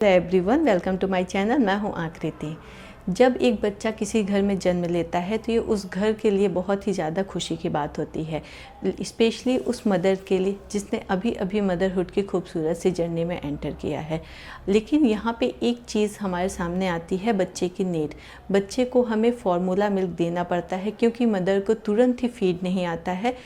Everyone, welcome to my channel. मैं हूं आकृति। जब एक बच्चा किसी घर में जन्म लेता है तो ये उस घर के लिए बहुत ही ज़्यादा खुशी की बात होती है, स्पेशली उस मदर के लिए जिसने अभी अभी मदरहुड की खूबसूरत सी जर्नी में एंटर किया है। लेकिन यहाँ पे एक चीज़ हमारे सामने आती है, बच्चे की नीड। बच्चे को हमें फार्मूला मिल्क देना पड़ता है क्योंकि मदर को तुरंत ही फीड नहीं आता है,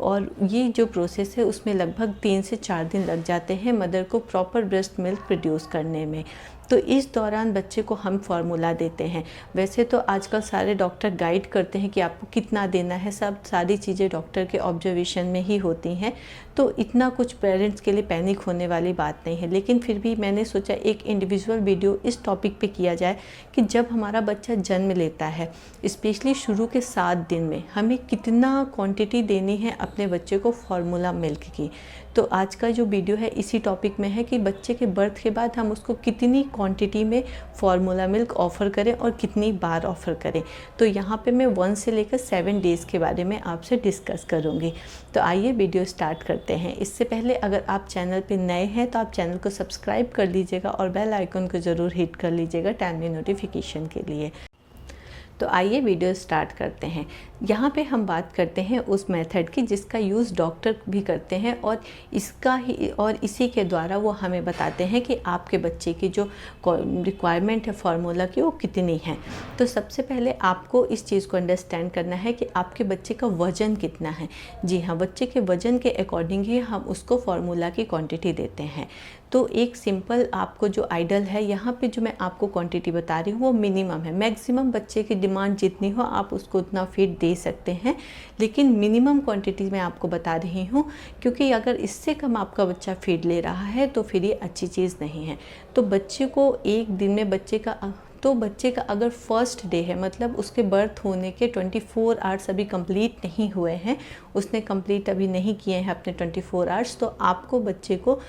और ये जो प्रोसेस है उसमें लगभग 3 से 4 दिन लग जाते हैं मदर को प्रॉपर ब्रेस्ट मिल्क प्रोड्यूस करने में। तो इस दौरान बच्चे को हम फार्मूला देते हैं। वैसे तो आजकल सारे डॉक्टर गाइड करते हैं कि आपको कितना देना है, सब सारी चीज़ें डॉक्टर के ऑब्जर्वेशन में ही होती हैं, तो इतना कुछ पेरेंट्स के लिए पैनिक होने वाली बात नहीं है। लेकिन फिर भी मैंने सोचा एक इंडिविजुअल वीडियो इस टॉपिक पे किया जाए कि जब हमारा बच्चा जन्म लेता है, स्पेशली शुरू के 7 दिन में हमें कितना क्वांटिटी देनी है अपने बच्चे को फार्मूला मिल्क की। तो आज का जो वीडियो है इसी टॉपिक में है कि बच्चे के बर्थ के बाद हम उसको कितनी क्वांटिटी में फार्मूला मिल्क ऑफ़र करें और कितनी बार ऑफ़र करें। तो यहाँ पे मैं 1 से लेकर 7 डेज़ के बारे में आपसे डिस्कस करूँगी। तो आइए वीडियो स्टार्ट करते हैं। इससे पहले अगर आप चैनल पे नए हैं तो आप चैनल को सब्सक्राइब कर लीजिएगा और बेल आइकन को ज़रूर हिट कर लीजिएगा टाइमली नोटिफिकेशन के लिए। तो आइए वीडियो स्टार्ट करते हैं। यहाँ पे हम बात करते हैं उस मेथड की जिसका यूज़ डॉक्टर भी करते हैं, और इसी के द्वारा वो हमें बताते हैं कि आपके बच्चे की जो रिक्वायरमेंट है फार्मूला की वो कितनी है। तो सबसे पहले आपको इस चीज़ को अंडरस्टैंड करना है कि आपके बच्चे का वज़न कितना है। जी हाँ, बच्चे के वज़न के अकॉर्डिंग ही हम उसको फार्मूला की क्वांटिटी देते हैं। तो एक सिंपल आपको जो आइडल है, यहाँ पे जो मैं आपको क्वांटिटी बता रही हूँ वो मिनिमम है। मैक्सिमम बच्चे की डिमांड जितनी हो आप उसको उतना फीड दे सकते हैं, लेकिन मिनिमम क्वांटिटी मैं आपको बता रही हूँ क्योंकि अगर इससे कम आपका बच्चा फीड ले रहा है तो फिर ये अच्छी चीज़ नहीं है। तो बच्चे को एक दिन में बच्चे का अगर फर्स्ट डे है, मतलब उसके बर्थ होने के 24 आवर्स अभी कंप्लीट नहीं हुए हैं, उसने कंप्लीट अभी नहीं किए हैं अपने 24 आवर्स, तो आपको बच्चे को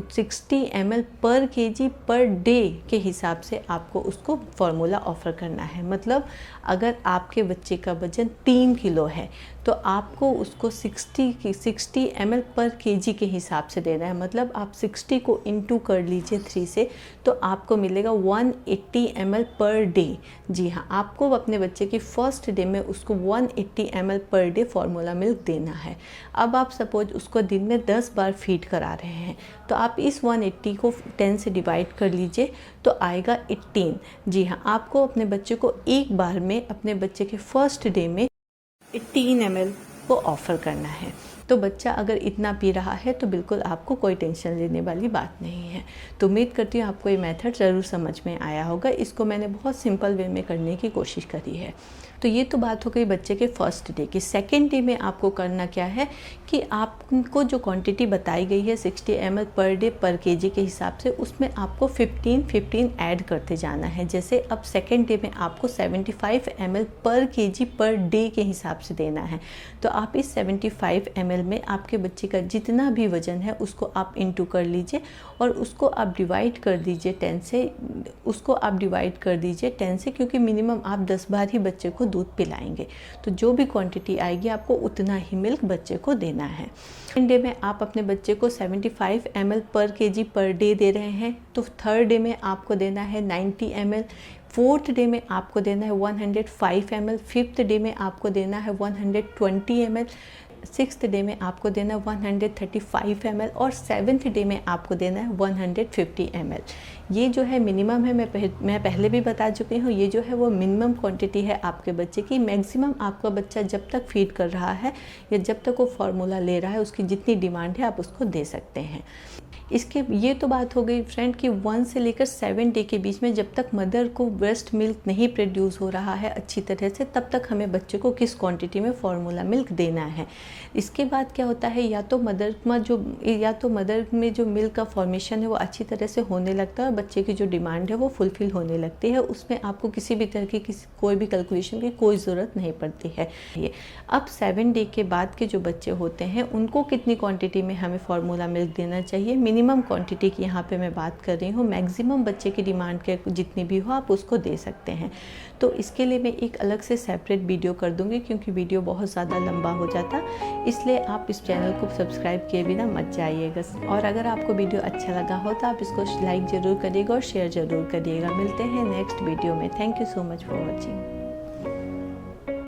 60 ml पर केजी पर डे के हिसाब से आपको उसको फार्मूला ऑफ़र करना है। मतलब अगर आपके बच्चे का वज़न 3 किलो है तो आपको उसको 60 ml पर केजी के हिसाब से देना है। मतलब आप 60 को इंटू कर लीजिए 3 से, तो आपको मिलेगा 180 ml पर डे। जी हाँ, आपको अपने बच्चे की फर्स्ट डे में उसको 180 ml per day formula milk देना है। अब आप सपोज उसको दिन में 10 बार फीड करा रहे हैं, तो आप इस 180 को 10 से डिवाइड कर लीजिए तो आएगा 18। जी हाँ, आपको अपने बच्चे को एक बार में अपने बच्चे के फर्स्ट डे में 18 ml को ऑफ़र करना है। तो बच्चा अगर इतना पी रहा है तो बिल्कुल आपको कोई टेंशन लेने वाली बात नहीं है। तो उम्मीद करती हूँ आपको ये मेथड ज़रूर समझ में आया होगा। इसको मैंने बहुत सिंपल वे में करने की कोशिश करी है। तो ये तो बात हो गई बच्चे के फर्स्ट डे की। सेकेंड डे में आपको करना क्या है कि आपको जो क्वांटिटी बताई गई है 60 ml पर डे पर केजी के हिसाब से, उसमें आपको 15 ऐड करते जाना है। जैसे अब सेकेंड डे में आपको 75 ml पर केजी पर डे के हिसाब से देना है। तो आप इस 75 ml में आपके बच्चे का जितना भी वज़न है उसको आप इंटू कर लीजिए और उसको आप डिवाइड कर दीजिए 10 से, क्योंकि मिनिमम आप 10 बार ही बच्चे को दूध पिलाएंगे। तो जो भी क्वांटिटी आएगी आपको उतना ही मिल्क बच्चे को देना है। सेकेंड डे में आप अपने बच्चे को 75 ml पर केजी पर डे दे रहे हैं, तो थर्ड डे में आपको देना है 90 ml, फोर्थ डे में आपको देना है 105 ml, फिफ्थ डे में आपको देना है 120 ml, सिक्स्थ डे में आपको देना है 135 ml और सेवन्थ डे में आपको देना है 150 ml। ये जो है मिनिमम है, मैं पहले भी बता चुकी हूँ, ये जो है वो मिनिमम क्वांटिटी है आपके बच्चे की। मैक्सिमम आपका बच्चा जब तक फीड कर रहा है या जब तक वो फार्मूला ले रहा है उसकी जितनी डिमांड है आप उसको दे सकते हैं। इसके ये तो बात हो गई फ्रेंड कि 1 से लेकर 7 डे के बीच में जब तक मदर को ब्रेस्ट मिल्क नहीं प्रोड्यूस हो रहा है अच्छी तरह से, तब तक हमें बच्चे को किस क्वांटिटी में फार्मूला मिल्क देना है। इसके बाद क्या होता है, या तो मदर में जो मिल्क का फॉर्मेशन है वो अच्छी तरह से होने लगता है और बच्चे की जो डिमांड है वो फुलफ़िल होने लगती है। उसमें आपको किसी भी तरह की कोई भी कैलकुलेशन की कोई ज़रूरत नहीं पड़ती है। ये अब 7 डे के बाद के जो बच्चे होते हैं उनको कितनी क्वांटिटी में हमें फार्मूला मिल्क देना चाहिए। मिनिमम क्वांटिटी की यहाँ पे मैं बात कर रही हूँ। मैक्सिमम बच्चे की डिमांड के जितनी भी हो आप उसको दे सकते हैं। तो इसके लिए मैं एक अलग से सेपरेट वीडियो कर दूँगी, क्योंकि वीडियो बहुत ज़्यादा लंबा हो जाता, इसलिए आप इस चैनल को सब्सक्राइब किए बिना मत जाइएगा। और अगर आपको वीडियो अच्छा लगा हो तो आप इसको लाइक ज़रूर करिएगा और शेयर ज़रूर करिएगा। मिलते हैं नेक्स्ट वीडियो में। Thank you so much for watching.